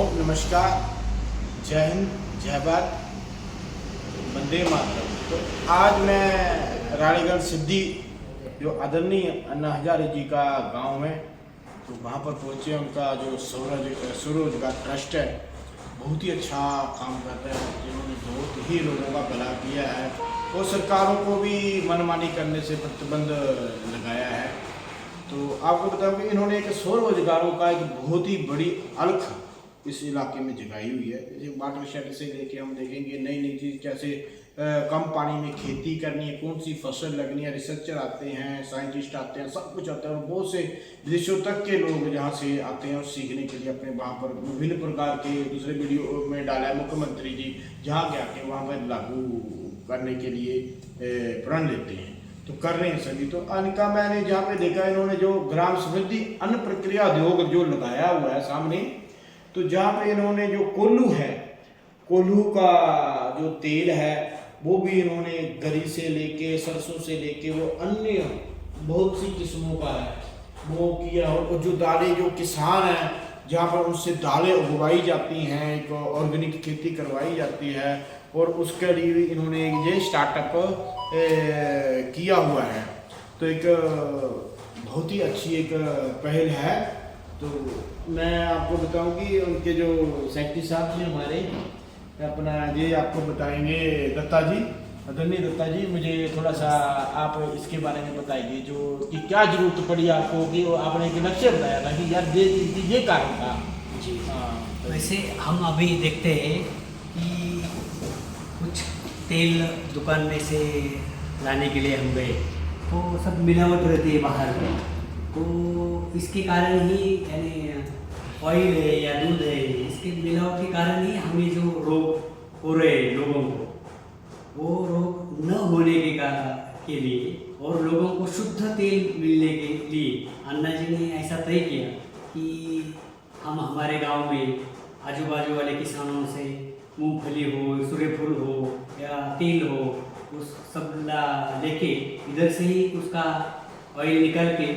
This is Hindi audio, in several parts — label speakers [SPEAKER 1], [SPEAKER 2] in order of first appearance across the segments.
[SPEAKER 1] नमस्कार, जय हिंद, जय भारत, वंदे मातरम। तो आज मैं रानीगंज सिद्धि जो आदरणीय अन्ना हजारे जी का गांव है, तो वहाँ पर पहुँचे। उनका जो स्वरोजगार ट्रस्ट है बहुत ही अच्छा काम कर रहे हैं, जिन्होंने बहुत ही लोगों का भला किया है और सरकारों को भी मनमानी करने से प्रतिबंध लगाया है। तो आपको बताऊं कि इन्होंने एक स्वरोजगारों का एक बहुत ही बड़ी अलख इस इलाके में जगाई हुई है। जैसे वाटर शेड से लेके हम देखेंगे नई नई चीज़, कैसे कम पानी में खेती करनी है, कौन सी फसल लगनी है, रिसर्चर आते हैं, साइंटिस्ट आते हैं, सब कुछ आता है। और बहुत से विदेशों तक के लोग जहाँ से आते हैं और सीखने के लिए अपने वहाँ पर विभिन्न प्रकार के दूसरे वीडियो में डाला है मुख्यमंत्री जी, जहाँ के आके वहाँ पर लागू करने के लिए प्रण लेते हैं, तो कर रहे हैं सभी। तो इनका मैंने जहाँ पे देखा, इन्होंने जो ग्राम समृद्धि अन्न प्रक्रिया उद्योग जो लगाया हुआ है सामने, तो जहाँ पे इन्होंने जो कोल्हू है, कोल्हू का जो तेल है वो भी इन्होंने गरी से लेके, सरसों से लेके, वो अन्य बहुत सी किस्मों का है वो किया। और जो दालें, जो किसान हैं जहाँ पर उनसे दालें उगवाई जाती हैं, एक ऑर्गेनिक खेती करवाई जाती है, और उसके लिए इन्होंने ये स्टार्टअप किया हुआ है। तो एक बहुत ही अच्छी एक पहल है। तो मैं आपको बताऊं कि उनके जो सेक्रेटरी साहब हैं हमारे, अपना ये आपको बताएंगे दत्ता जी, आदरणीय दत्ता जी। मुझे थोड़ा सा आप इसके बारे में बताइए, जो कि क्या जरूरत पड़ी आपको, कि आपने एक नक्शे बताया था कि यार ये कारण था
[SPEAKER 2] जी।
[SPEAKER 1] हाँ। तो
[SPEAKER 2] वैसे हम अभी देखते हैं कि कुछ तेल दुकान में से लाने के लिए हम गए तो सब मिलावट रहती है बाहर में, तो इसके कारण ही यानी ऑयल है या दूध है, इसके मिलावट के कारण ही हमें जो रोग हो रहे हैं लोगों को, वो रोग न होने के लिए और लोगों को शुद्ध तेल मिलने के लिए अन्ना जी ने ऐसा तय किया कि हम हमारे गांव में आजू बाजू वाले किसानों से मूंगफली हो, सूर्यफूल हो या तेल हो, उस सब लेके इधर से ही उसका ऑयल निकाल के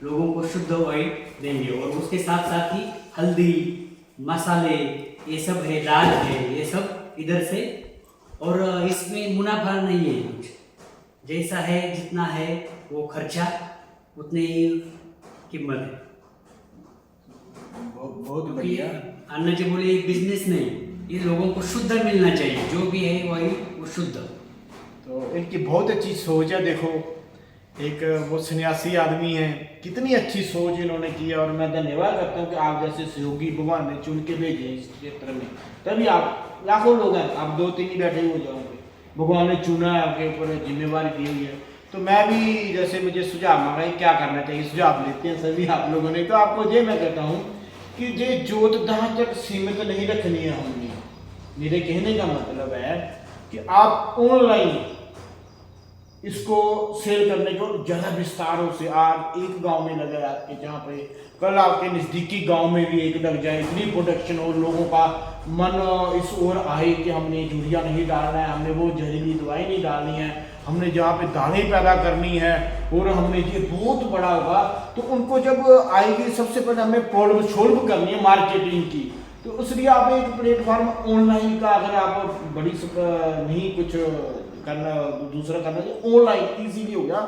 [SPEAKER 2] लोगों को शुद्ध ऑयल देंगे। और उसके साथ साथ ही हल्दी, मसाले, ये सब है, दाल है, ये सब इधर से। और इसमें मुनाफा नहीं है कुछ, जैसा है जितना है वो खर्चा उतने ही कीमत है।
[SPEAKER 1] बहुत बढ़िया।
[SPEAKER 2] अन्ना जी बोले एक बिजनेस नहीं, ये लोगों को शुद्ध मिलना चाहिए, जो भी है वही वो शुद्ध।
[SPEAKER 1] तो इनकी बहुत अच्छी सोच है। देखो, एक वो सन्यासी आदमी है, कितनी अच्छी सोच इन्होंने की है। और मैं धन्यवाद करता हूँ कि आप जैसे सहयोगी भगवान ने चुन के भेजे इस क्षेत्र में। तभी आप, लाखों लोग हैं, आप 2-3 ही बैठे हो जाओगे, भगवान ने चुना है, आपके ऊपर जिम्मेवारी दी हुई है। तो मैं भी, जैसे मुझे सुझाव मांगा क्या करना चाहिए, सुझाव लेते हैं सभी आप लोगों ने। तो आपको ये मैं कहता हूँ कि ये जोत जहाँ तक सीमित नहीं रखनी है हमने। मेरे कहने का मतलब है कि आप ऑनलाइन इसको सेल करने को ज़्यादा विस्तारों से, आज एक गांव में लगे आपके, जहाँ पे कल आपके नज़दीकी गांव में भी एक लग जाए, इतनी प्रोडक्शन और लोगों का मन इस ओर आए कि हमने यूरिया नहीं डालना है, हमने वो जहरीली दवाई नहीं डालनी है, हमने जहाँ पे दालें पैदा करनी है और हमने ये बहुत बड़ा होगा। तो उनको जब आएगी, सबसे पहले हमें प्रॉब्लम सॉल्व करनी है मार्केटिंग की। तो उसलिए आप एक प्लेटफॉर्म ऑनलाइन का, अगर आप बड़ी नहीं कुछ करना, दूसरा करना, ऑनलाइन इजीली हो गया।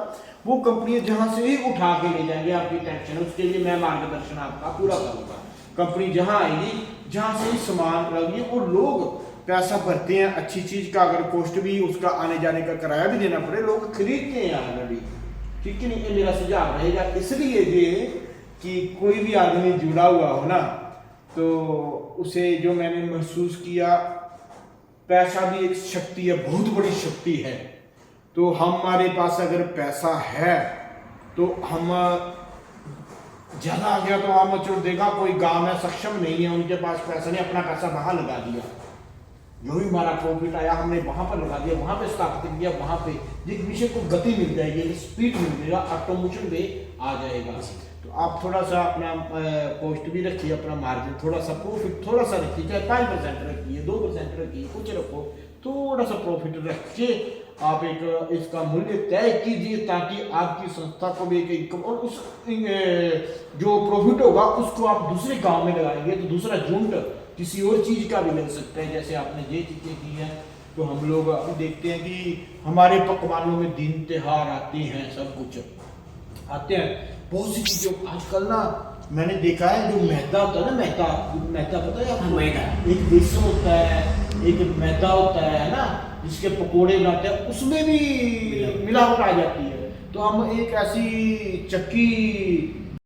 [SPEAKER 1] वो कंपनी जहां से ही उठा के ले जाएंगे आपकी टेंशन, उसके लिए मैं मार्गदर्शन आपका पूरा करूंगा। कंपनी जहां आएगी, जहां से ही सामान लगेगी, और लोग पैसा भरते हैं अच्छी चीज का, अगर कॉस्ट भी उसका आने जाने का किराया भी देना पड़े, लोग खरीदते हैं ऑलरेडी। ठीक है नहीं, ये मेरा सुझाव रहेगा। इसलिए ये कि कोई भी आदमी जुड़ा हुआ हो ना, तो उसे जो मैंने महसूस किया, पैसा भी एक शक्ति है, बहुत बड़ी शक्ति है। तो हमारे पास अगर पैसा है तो हम ज़्यादा आ गया तो हम छोड़ देगा। कोई गांव में सक्षम नहीं है, उनके पास पैसा नहीं, अपना पैसा वहां लगा दिया, जो भी हमारा प्रॉफिट आया हमने वहां पर लगा दिया, वहां पे स्थापित किया, वहां पे जिस विषय को गति मिल जाएगी, स्पीड मिल जाएगा, ऑटोमेशन पे आ जाएगा। तो आप थोड़ा सा अपना कॉस्ट भी रखिए, अपना मार्जिन थोड़ा सा, प्रॉफिट थोड़ा सा रखिए, चाहे 5% रखिए, 2% रखिए, कुछ रखो, थोड़ा सा प्रॉफिट रखिए। आप एक इसका मूल्य तय कीजिए, ताकि आपकी संस्था को भी एक इनकम, और उस जो प्रॉफिट होगा उसको आप दूसरे गांव में लगाएंगे तो दूसरा झुंड किसी और चीज़ का भी ले सकते हैं, जैसे आपने ये चीज़ें की हैं। तो हम लोग अभी देखते हैं कि हमारे पकवानों में दिन त्योहार आते हैं, सब कुछ आते हैं, बहुत सी चीज़ों आजकल ना मैंने देखा है, जो मैदा होता है ना, मैदा पता है आपको?
[SPEAKER 2] मैदा।
[SPEAKER 1] एक बेसन होता है, एक मैदा होता है ना, जिसके पकोड़े बनाते हैं, उसमें भी मिलावट आ जाती है। तो हम एक ऐसी चक्की